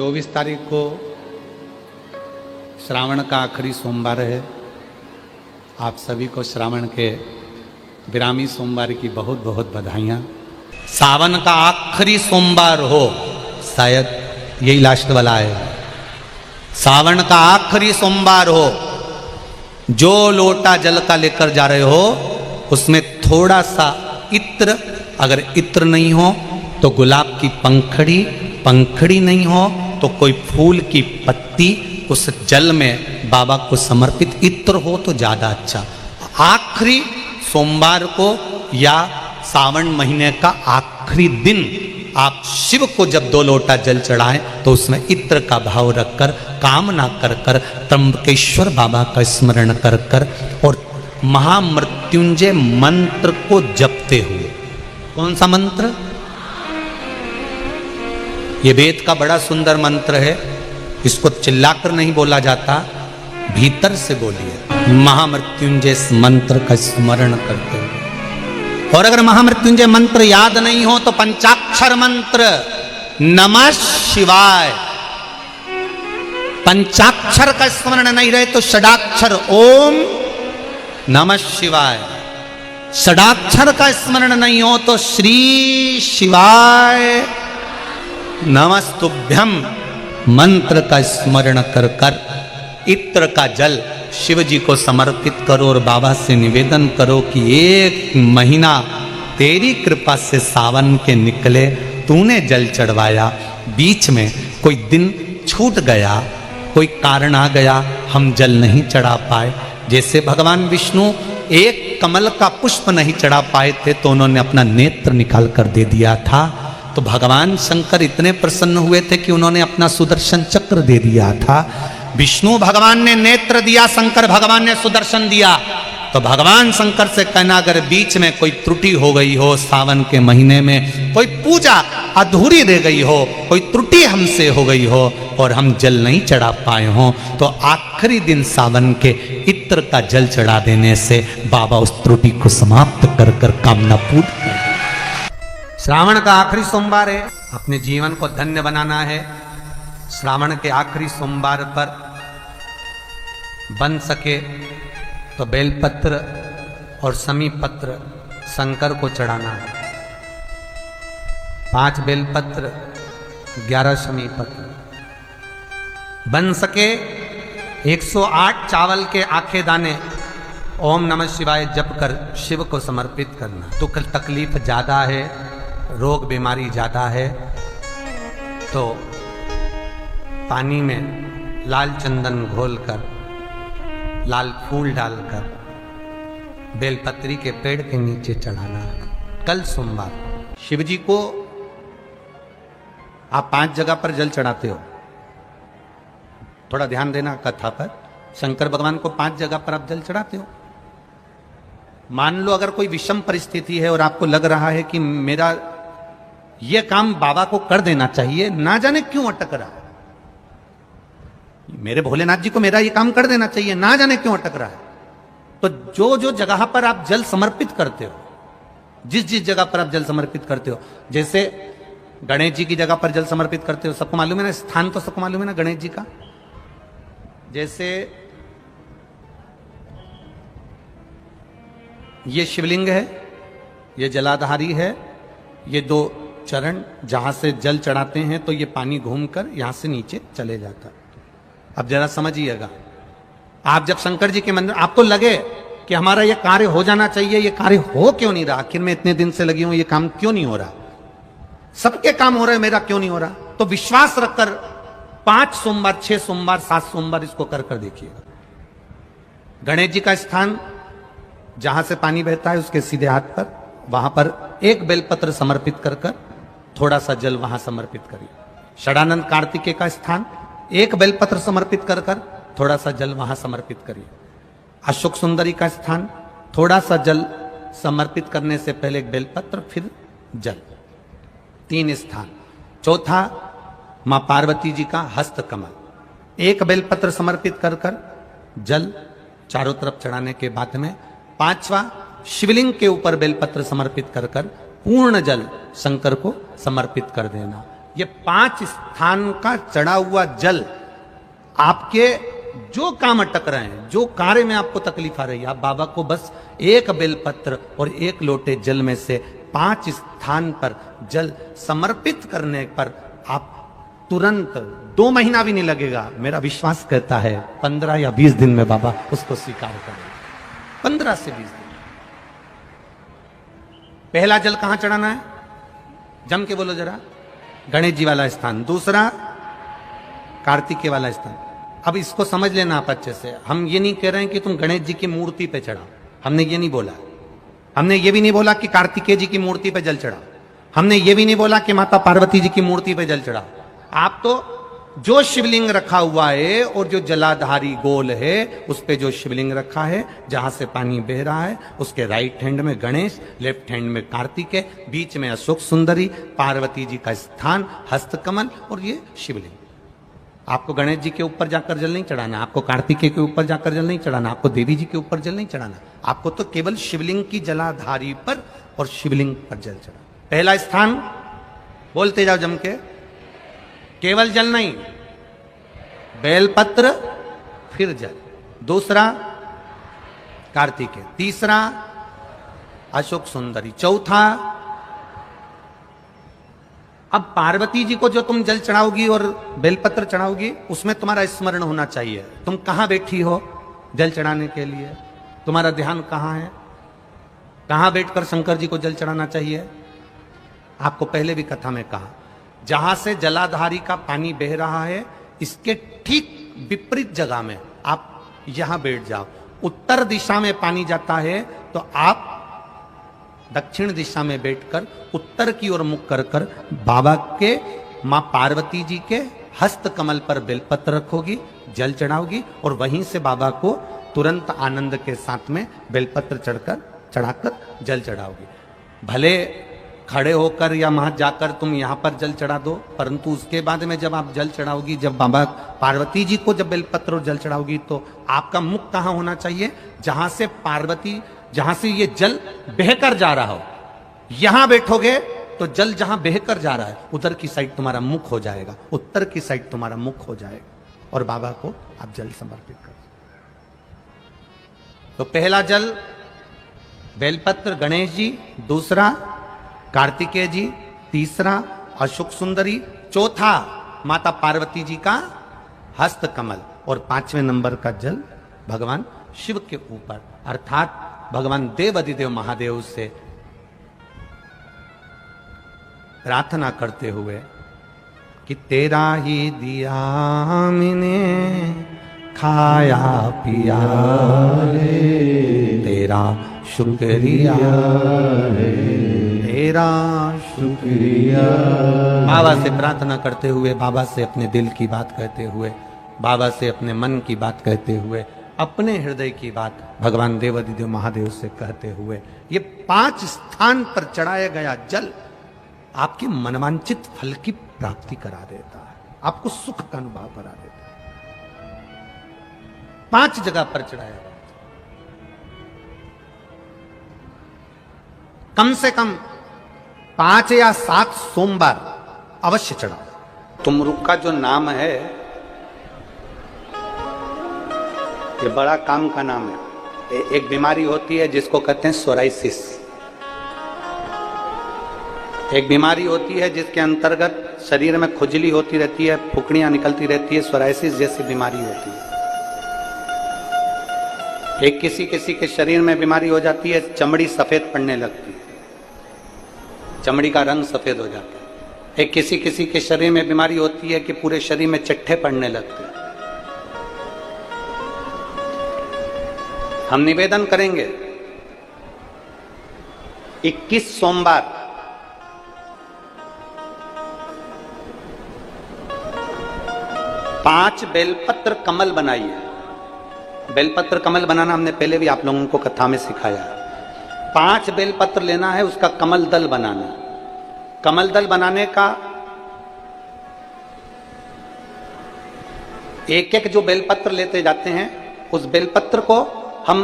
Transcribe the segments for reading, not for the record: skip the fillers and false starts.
24 तारीख को श्रावण का आखिरी सोमवार है। आप सभी को श्रावण के विरामी सोमवार की बहुत बहुत बधाइयाँ। सावन का आखिरी सोमवार हो, शायद यही लास्ट वाला है। सावन का आखिरी सोमवार हो, जो लोटा जल का लेकर जा रहे हो उसमें थोड़ा सा इत्र, अगर इत्र नहीं हो तो गुलाब की पंखड़ी, पंखड़ी नहीं हो तो कोई फूल की पत्ती उस जल में बाबा को समर्पित, इत्र हो तो ज़्यादा अच्छा। आखिरी सोमवार को या सावन महीने का आखिरी दिन आप शिव को जब 2 लोटा जल चढ़ाएं तो उसमें इत्र का भाव रखकर, कामना कर कर, त्र्यंबकेश्वर बाबा का स्मरण कर कर और महामृत्युंजय मंत्र को जपते हुए। कौन सा मंत्र? ये वेद का बड़ा सुंदर मंत्र है, इसको चिल्लाकर नहीं बोला जाता, भीतर से बोलिए। महामृत्युंजय मंत्र का स्मरण करते हुए, और अगर महामृत्युंजय मंत्र याद नहीं हो तो पंचाक्षर मंत्र नमः शिवाय। पंचाक्षर का स्मरण नहीं रहे तो षडाक्षर ओम नमः शिवाय। षडाक्षर का स्मरण नहीं हो तो श्री शिवाय नमस्तुभ्यं मंत्र का स्मरण कर कर इत्र का जल शिव जी को समर्पित करो और बाबा से निवेदन करो कि 1 महीना तेरी कृपा से सावन के निकले, तूने जल चढ़वाया, बीच में कोई दिन छूट गया, कोई कारण आ गया, हम जल नहीं चढ़ा पाए। जैसे भगवान विष्णु एक कमल का पुष्प नहीं चढ़ा पाए थे तो उन्होंने अपना नेत्र निकाल कर दे दिया था, तो भगवान शंकर इतने प्रसन्न हुए थे कि उन्होंने अपना सुदर्शन चक्र दे दिया था। विष्णु भगवान ने नेत्र दिया, शंकर भगवान ने सुदर्शन दिया। तो भगवान शंकर से कहना, अगर बीच में कोई त्रुटि हो गई हो, सावन के महीने में कोई पूजा अधूरी रह गई हो, कोई त्रुटि हमसे हो गई हो और हम जल नहीं चढ़ा पाए हो, तो आखिरी दिन सावन के इत्र का जल चढ़ा देने से बाबा उस त्रुटि को समाप्त कर कर कामना पूर्ण कर। श्रावण का आखिरी सोमवार है, अपने जीवन को धन्य बनाना है। श्रावण के आखिरी सोमवार पर बन सके तो बेलपत्र और समी पत्र शंकर को चढ़ाना है। 5 बेलपत्र, 11 समी पत्र। बन सके 108 चावल के आखे दाने ओम नमः शिवाय जप कर शिव को समर्पित करना। दुख तकलीफ ज़्यादा है, रोग बीमारी ज़्यादा है, तो पानी में लाल चंदन घोलकर, लाल फूल डालकर बेलपत्री के पेड़ के नीचे चढ़ाना है। कल सोमवार शिव जी को आप 5 जगह पर जल चढ़ाते हो, थोड़ा ध्यान देना कथा पर। शंकर भगवान को 5 जगह पर आप जल चढ़ाते हो। मान लो अगर कोई विषम परिस्थिति है और आपको लग रहा है कि मेरा ये काम बाबा को कर देना चाहिए, ना जाने क्यों अटक रहा है, मेरे भोलेनाथ जी को मेरा ये काम कर देना चाहिए, ना जाने क्यों अटक रहा है, तो जो जो जगह पर आप जल समर्पित करते हो, जिस जिस जगह पर आप जल समर्पित करते हो, जैसे गणेश जी की जगह पर जल समर्पित करते हो, सबको मालूम है ना, स्थान तो सबको मालूम है ना गणेश जी का। जैसे ये शिवलिंग है, ये जलाधारी है, ये 2 चरण जहां से जल चढ़ाते हैं तो ये पानी घूमकर यहां से नीचे चले जाता है। अब जरा समझिएगा, आप जब शंकर जी के मंदिर, आपको लगे कि हमारा ये कार्य हो जाना चाहिए, ये कार्य हो क्यों नहीं रहा, आखिर में इतने दिन से लगी हूं, ये काम क्यों नहीं हो रहा, सबके काम हो रहे हैं, मेरा क्यों नहीं हो रहा, तो विश्वास रखकर 5 सोमवार, 6 सोमवार, 7 सोमवार इसको कर कर देखिएगा। गणेश जी का स्थान जहां से पानी बहता है उसके सीधे हाथ पर, वहां पर 1 बेलपत्र समर्पित कर कर थोड़ा सा जल वहां समर्पित करिए। षडानंद कार्तिकेय का स्थान 1 बेलपत्र समर्पित कर कर थोड़ा सा जल वहां समर्पित करिए। अशोक सुंदरी का स्थान थोड़ा सा जल समर्पित करने से पहले 1 बेलपत्र, फिर जल। 3 स्थान। चौथा मां पार्वती जी का हस्त कमल, 1 बेलपत्र समर्पित कर कर जल चारों तरफ चढ़ाने के बाद में 5वां शिवलिंग के ऊपर बेलपत्र समर्पित कर कर पूर्ण जल शंकर को समर्पित कर देना। ये 5 स्थान का चढ़ा हुआ जल आपके जो काम अटक रहे हैं, जो कार्य में आपको तकलीफ आ रही है, आप बाबा को बस एक बेलपत्र और एक लोटे जल में से 5 स्थान पर जल समर्पित करने पर आप तुरंत 2 महीना भी नहीं लगेगा, मेरा विश्वास कहता है 15 या 20 दिन में बाबा उसको स्वीकार करेंगे। 15 से 20 दिन। पहला जल कहां चढ़ाना है? जम के बोलो जरा। गणेश जी वाला स्थान। दूसरा कार्तिकेय वाला स्थान। अब इसको समझ लेना आप अच्छे से। हम ये नहीं कह रहे हैं कि तुम गणेश जी की मूर्ति पे चढ़ाओ, हमने ये नहीं बोला। हमने ये भी नहीं बोला कि कार्तिकेय जी की मूर्ति पे जल चढ़ाओ, हमने ये भी नहीं बोला कि माता पार्वती जी की मूर्ति पे जल चढ़ाओ। आप तो जो शिवलिंग रखा हुआ है और जो जलाधारी गोल है उस पे जो शिवलिंग रखा है, जहां से पानी बह रहा है, उसके राइट हैंड में गणेश, लेफ्ट हैंड में कार्तिकेय, बीच में अशोक सुंदरी, पार्वती जी का स्थान, हस्तकमल और ये शिवलिंग। आपको गणेश जी के ऊपर जाकर जल नहीं चढ़ाना, आपको कार्तिकेय के ऊपर जाकर जल नहीं चढ़ाना, आपको देवी जी के ऊपर जल नहीं चढ़ाना, आपको तो केवल शिवलिंग की जलाधारी पर और शिवलिंग पर जल चढ़ा। पहला स्थान बोलते जाओ जम के, केवल जल नहीं, बेलपत्र फिर जल। दूसरा कार्तिकेय, तीसरा अशोक सुंदरी, चौथा अब पार्वती जी को जो तुम जल चढ़ाओगी और बेलपत्र चढ़ाओगी उसमें तुम्हारा स्मरण होना चाहिए। तुम कहां बैठी हो जल चढ़ाने के लिए, तुम्हारा ध्यान कहां है, कहां बैठकर शंकर जी को जल चढ़ाना चाहिए। आपको पहले भी कथा में कहा, जहां से जलाधारी का पानी बह रहा है इसके ठीक विपरीत जगह में आप यहां बैठ जाओ। उत्तर दिशा में पानी जाता है तो आप दक्षिण दिशा में बैठकर उत्तर की ओर मुख कर कर बाबा के, मां पार्वती जी के हस्त कमल पर बेलपत्र रखोगी, जल चढ़ाओगी और वहीं से बाबा को तुरंत आनंद के साथ में बेलपत्र चढ़ाकर जल चढ़ाओगी। भले खड़े होकर या वहां जाकर तुम यहां पर जल चढ़ा दो, परंतु उसके बाद में जब आप जल चढ़ाओगी, जब बाबा पार्वती जी को जब बेलपत्र और जल चढ़ाओगी तो आपका मुख कहां होना चाहिए? जहां से पार्वती, जहां से ये जल बहकर जा रहा हो, यहां बैठोगे तो जल जहां बहकर जा रहा है उधर की साइड तुम्हारा मुख हो जाएगा, उत्तर की साइड तुम्हारा मुख हो जाएगा और बाबा को आप जल समर्पित कर। तो पहला जल बेलपत्र गणेश जी, दूसरा कार्तिकेय जी, तीसरा अशोक सुंदरी, चौथा माता पार्वती जी का हस्त कमल और 5वें नंबर का जल भगवान शिव के ऊपर, अर्थात भगवान देवाधिदेव महादेव से प्रार्थना करते हुए कि तेरा ही दिया मैंने खाया पिया रे, तेरा शुक्रिया रे, तेरा शुक्रिया। बाबा से प्रार्थना करते हुए, बाबा से अपने दिल की बात कहते हुए, बाबा से अपने मन की बात कहते हुए, अपने हृदय की बात भगवान देवाधिदेव महादेव से कहते हुए, ये 5 स्थान पर चढ़ाया गया जल आपके मनवांचित फल की प्राप्ति करा देता है, आपको सुख का अनुभव करा देता है। 5 जगह पर चढ़ाया गया, कम से कम 5 या 7 सोमवार अवश्य चढ़ाओ। तुमरुक का जो नाम है ये बड़ा काम का नाम है। एक बीमारी होती है जिसको कहते हैं सोराइसिस। एक बीमारी होती है जिसके अंतर्गत शरीर में खुजली होती रहती है, फुकड़ियां निकलती रहती है, सोराइसिस जैसी बीमारी होती है। एक किसी किसी के शरीर में बीमारी हो जाती है, चमड़ी सफेद पड़ने लगती है, चमड़ी का रंग सफेद हो जाता है। एक किसी किसी के शरीर में बीमारी होती है कि पूरे शरीर में चट्टे पड़ने लगते हैं। हम निवेदन करेंगे 21 सोमवार पांच बेलपत्र कमल बनाइए। बेलपत्र कमल बनाना हमने पहले भी आप लोगों को कथा में सिखाया। 5 बेलपत्र लेना है, उसका कमल दल बनाना। कमल दल बनाने का एक एक जो बेलपत्र लेते जाते हैं, उस बेलपत्र को हम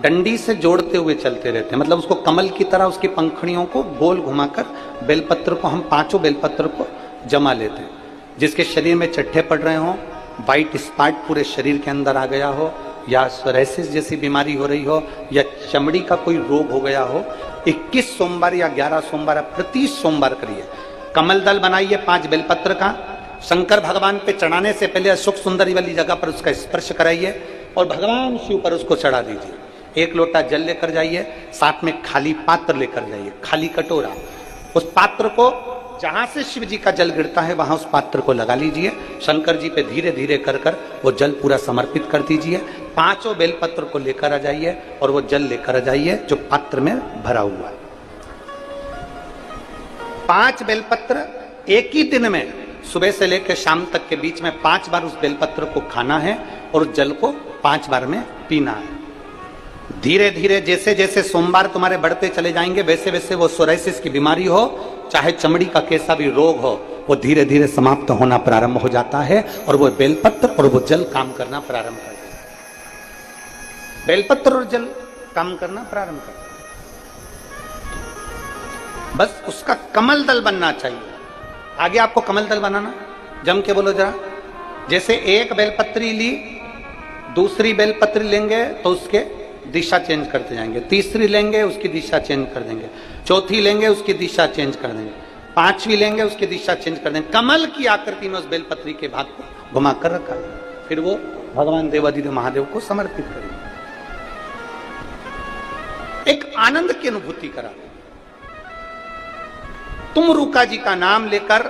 डंडी से जोड़ते हुए चलते रहते हैं, मतलब उसको कमल की तरह उसकी पंखड़ियों को गोल घुमाकर बेलपत्र को हम 5 बेलपत्र को जमा लेते हैं। जिसके शरीर में चट्टे पड़ रहे हों, वाइट स्पॉट पूरे शरीर के अंदर आ गया हो, या सोराइसिस जैसी बीमारी हो रही हो, या चमड़ी का कोई रोग हो गया हो, 21 सोमवार या 11 सोमवार प्रति सोमवार करिए। कमल दल बनाइए 5 बेलपत्र का, शंकर भगवान पे चढ़ाने से पहले सुख सुंदरी वाली जगह पर उसका स्पर्श कराइए और भगवान शिव पर उसको चढ़ा दीजिए। 1 लोटा जल लेकर जाइए, साथ में खाली पात्र लेकर जाइए, खाली कटोरा। उस पात्र को जहां से शिव जी का जल गिरता है वहां उस पात्र को लगा लीजिए, शंकर जी पे धीरे धीरे कर कर वो जल पूरा समर्पित कर दीजिए। 5 बेलपत्र को लेकर आ जाइए और वो जल लेकर आ जाइए जो पात्र में भरा हुआ है। 5 बेलपत्र एक ही दिन में सुबह से लेकर शाम तक के बीच में 5 बार उस बेलपत्र को खाना है और उस जल को 5 बार में पीना है। धीरे धीरे जैसे जैसे सोमवार तुम्हारे बढ़ते चले जाएंगे वैसे वैसे वो सोराइसिस की बीमारी हो, चाहे चमड़ी का कैसा भी रोग हो, वो धीरे धीरे समाप्त होना प्रारंभ हो जाता है और वो बेलपत्र और वो जल काम करना प्रारंभ कर देता है। बेलपत्र और जल काम करना प्रारंभ करता है। बस उसका कमल दल बनना चाहिए। आगे आपको कमल दल बनाना, जम के बोलो जरा। जैसे एक बेलपत्री ली, दूसरी बेलपत्री लेंगे तो उसके दिशा चेंज करते जाएंगे, तीसरी लेंगे उसकी दिशा चेंज कर देंगे, चौथी लेंगे उसकी दिशा चेंज कर देंगे, 5वीं लेंगे उसकी दिशा चेंज कर देंगे। कमल की आकृति में उस बेलपत्री के भाग को घुमा कर रखा, फिर वो भगवान देवादिदेव महादेव को समर्पित करेंगे। एक आनंद की अनुभूति करा। तुम रुका जी का नाम लेकर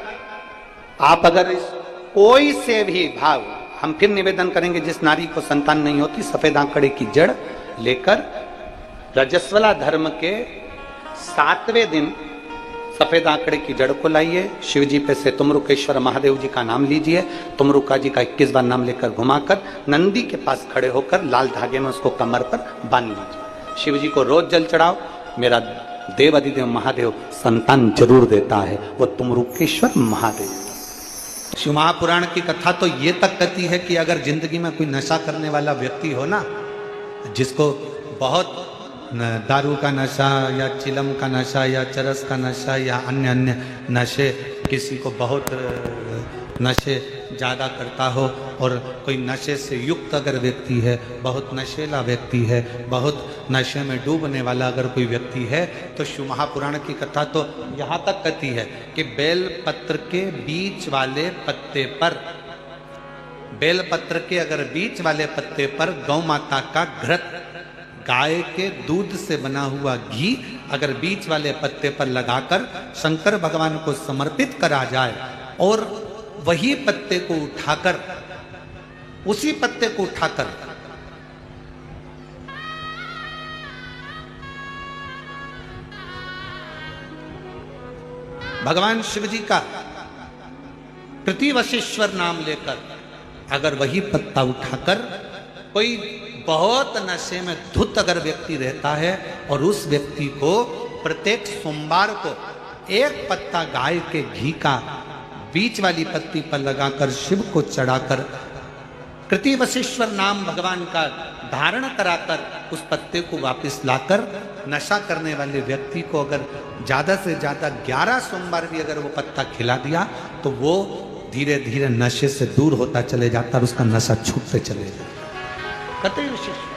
आप अगर इस कोई से भी भाव, हम फिर निवेदन करेंगे जिस नारी को संतान नहीं होती, सफेद आंकड़े की जड़ लेकर रजस्वला धर्म के 7वें दिन सफेद आंकड़े की जड़ को लाइए, शिव जी पे से तुमरुकेश्वर महादेव जी का नाम लीजिए, तुमरुका जी का 21 बार नाम लेकर घुमाकर नंदी के पास खड़े होकर लाल धागे में उसको कमर पर बांध लीजिए। शिव जी को रोज जल चढ़ाओ, मेरा देवादिदेव महादेव संतान जरूर देता है, वो तुमरुकेश्वर महादेव। शिव महापुराण की कथा तो ये तक कहती है कि अगर जिंदगी में कोई नशा करने वाला व्यक्ति हो ना, जिसको बहुत दारू का नशा या चिलम का नशा या चरस का नशा या अन्य अन्य नशे, किसी को बहुत नशे ज़्यादा करता हो और कोई नशे से युक्त अगर व्यक्ति है, बहुत नशेला व्यक्ति है, बहुत नशे में डूबने वाला अगर कोई व्यक्ति है, तो शिव महापुराण की कथा तो यहाँ तक कहती है कि बेल पत्र के बीच वाले पत्ते पर, बेल पत्र के अगर बीच वाले पत्ते पर गौ माता का घृत, गाय के दूध से बना हुआ घी अगर बीच वाले पत्ते पर लगाकर शंकर भगवान को समर्पित करा जाए और वही पत्ते को उठाकर, उसी पत्ते को उठाकर भगवान शिव जी का प्रतिवशिश्वर नाम लेकर अगर वही पत्ता उठाकर कोई बहुत नशे में धुत अगर व्यक्ति रहता है और उस व्यक्ति को प्रत्येक सोमवार को एक पत्ता गाय के घी का बीच वाली पत्ती पर लगाकर शिव को चढ़ाकर कृतिवशिश्वर नाम भगवान का धारण कराकर उस पत्ते को वापस लाकर नशा करने वाले व्यक्ति को अगर ज़्यादा से ज़्यादा 11 सोमवार भी अगर वो पत्ता खिला दिया तो वो धीरे धीरे नशे से दूर होता चले जाता और उसका नशा छूटते चले जाता। कतई विशिष्ट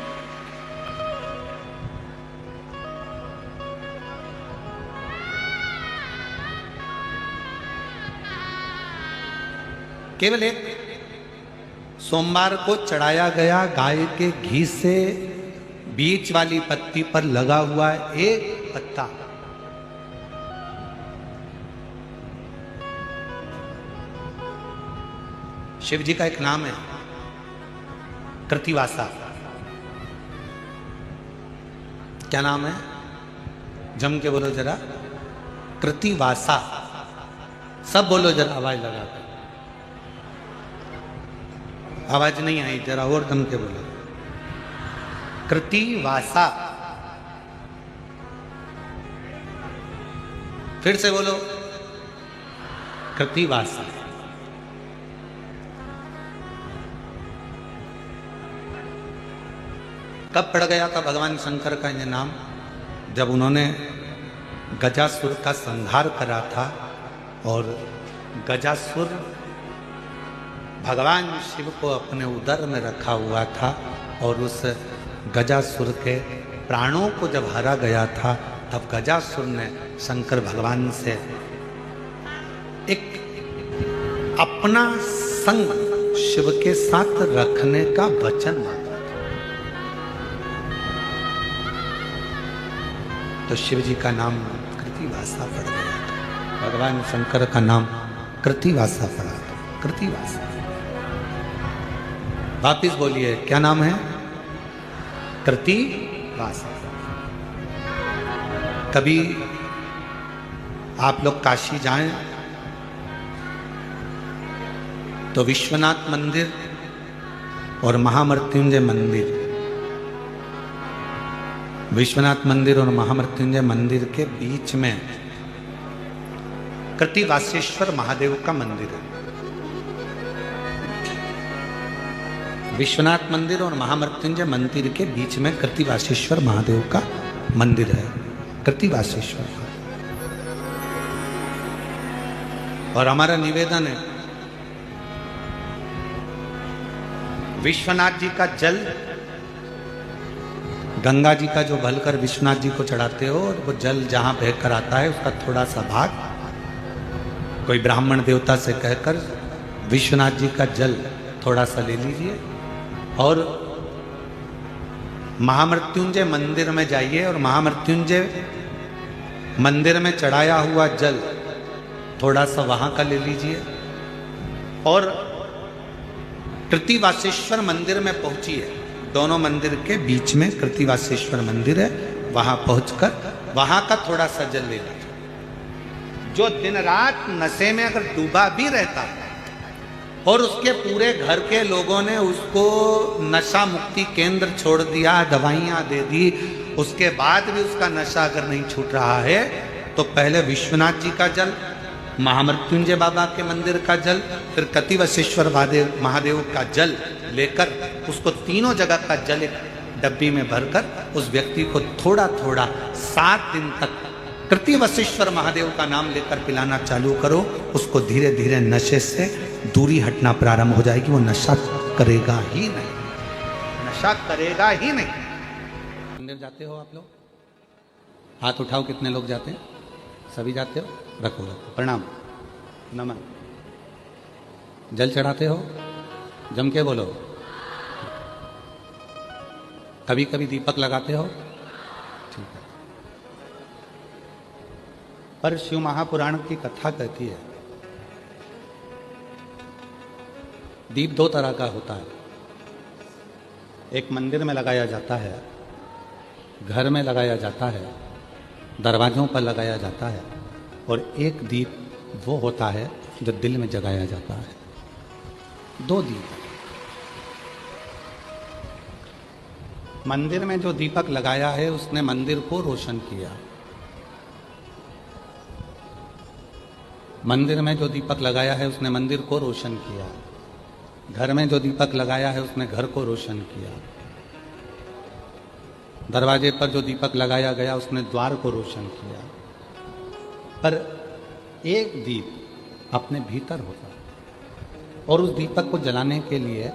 केवल एक सोमवार को चढ़ाया गया गाय के घी से बीच वाली पत्ती पर लगा हुआ एक पत्ता, शिव जी का एक नाम है कृतिवासा। क्या नाम है? जम के बोलो जरा, कृतिवासा। सब बोलो जरा आवाज लगाकर। आवाज नहीं आई, जरा और दम के बोलो। कृतिवासा। फिर से बोलो, कृतिवासा। कब पड़ गया था भगवान शंकर का ये नाम? जब उन्होंने गजासुर का संहार करा था और गजासुर भगवान शिव को अपने उदर में रखा हुआ था और उस गजासुर के प्राणों को जब हरा गया था तब गजासुर ने शंकर भगवान से एक अपना संग शिव के साथ रखने का वचन मांगा था। तो शिव जी का नाम कृतिवासा पड़ गया था। भगवान शंकर का नाम कृतिवासा पड़ा था। कृतिवासा। वापिस बोलिए, क्या नाम है? कृतिवासा। कभी आप लोग काशी जाएं तो विश्वनाथ मंदिर और महामृत्युंजय मंदिर, विश्वनाथ मंदिर और महामृत्युंजय मंदिर के बीच में कृतिवासेश्वर महादेव का मंदिर है। विश्वनाथ मंदिर और महामृत्युंजय मंदिर के बीच में कृतिवासेश्वर महादेव का मंदिर है। कृतिवासेश्वर। और हमारा निवेदन है, विश्वनाथ जी का जल गंगा जी का जो भलकर विश्वनाथ जी को चढ़ाते हो, और वो जल जहां बहकर आता है उसका थोड़ा सा भाग कोई ब्राह्मण देवता से कहकर विश्वनाथ जी का जल थोड़ा सा ले लीजिए और महामृत्युंजय मंदिर में जाइए और महामृत्युंजय मंदिर में चढ़ाया हुआ जल थोड़ा सा वहां का ले लीजिए और कृतिवासेश्वर मंदिर में पहुंचिए। दोनों मंदिर के बीच में कृतिवासेश्वर मंदिर है, वहां पहुंचकर वहां का थोड़ा सा जल ले लीजिए। जो दिन रात नशे में अगर डूबा भी रहता है और उसके पूरे घर के लोगों ने उसको नशा मुक्ति केंद्र छोड़ दिया, दवाइयाँ दे दी, उसके बाद भी उसका नशा अगर नहीं छूट रहा है तो पहले विश्वनाथ जी का जल, महामृत्युंजय बाबा के मंदिर का जल, फिर कृतिवासेश्वर महादेव का जल लेकर उसको तीनों जगह का जल एक डब्बी में भरकर उस व्यक्ति को थोड़ा थोड़ा 7 दिन तक कृतिवासेश्वर महादेव का नाम लेकर पिलाना चालू करो। उसको धीरे धीरे नशे से दूरी हटना प्रारंभ हो जाएगी। वो नशा करेगा ही नहीं, नशा करेगा ही नहीं। मंदिर जाते हो आप लोग? हाथ उठाओ, कितने लोग जाते हैं? सभी जाते हो? रखो रखो, प्रणाम, नमन। जल चढ़ाते हो? जम के बोलो। कभी कभी दीपक लगाते हो? ठीक है। पर शिव महापुराण की कथा कहती है दीप 2 तरह का होता है। एक मंदिर में लगाया जाता है, घर में लगाया जाता है, दरवाजों पर लगाया जाता है, और एक दीप वो होता है जो दिल में जगाया जाता है। 2 दीप। मंदिर में जो दीपक लगाया है उसने मंदिर को रोशन किया। मंदिर में जो दीपक लगाया है उसने मंदिर को रोशन किया। घर में जो दीपक लगाया है उसने घर को रोशन किया। दरवाजे पर जो दीपक लगाया गया उसने द्वार को रोशन किया। पर एक दीप अपने भीतर होता है और उस दीपक को जलाने के लिए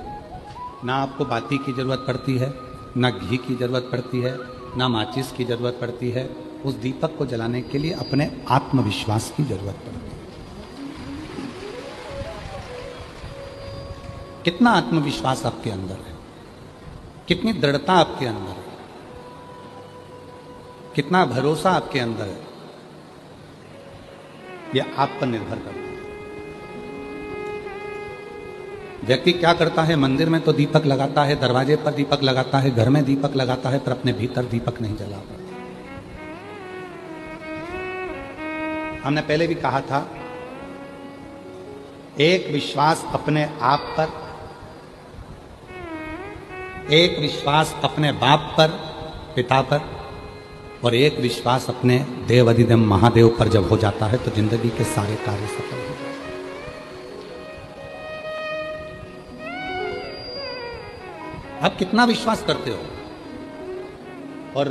ना आपको बाती की जरूरत पड़ती है, ना घी की जरूरत पड़ती है, ना माचिस की जरूरत पड़ती है। उस दीपक को जलाने के लिए अपने आत्मविश्वास की जरूरत पड़ती है। कितना आत्मविश्वास आपके अंदर है, कितनी दृढ़ता आपके अंदर है, कितना भरोसा आपके अंदर है, यह आप पर निर्भर करता है। व्यक्ति क्या करता है? मंदिर में तो दीपक लगाता है, दरवाजे पर दीपक लगाता है, घर में दीपक लगाता है, पर अपने भीतर दीपक नहीं जला पाता। हमने पहले भी कहा था, एक विश्वास अपने आप पर, एक विश्वास अपने बाप पर, पिता पर, और एक विश्वास अपने देव अधिदेव महादेव पर जब हो जाता है तो जिंदगी के सारे कार्य सफल हो जाते हैं। आप कितना विश्वास करते हो? और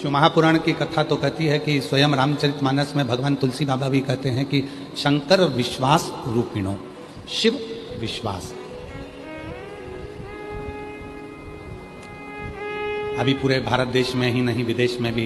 शिव महापुराण की कथा तो कहती है कि स्वयं रामचरितमानस में भगवान तुलसी बाबा भी कहते हैं कि शंकर विश्वास रूपिणो, शिव विश्वास। अभी पूरे भारत देश में ही नहीं, विदेश में भी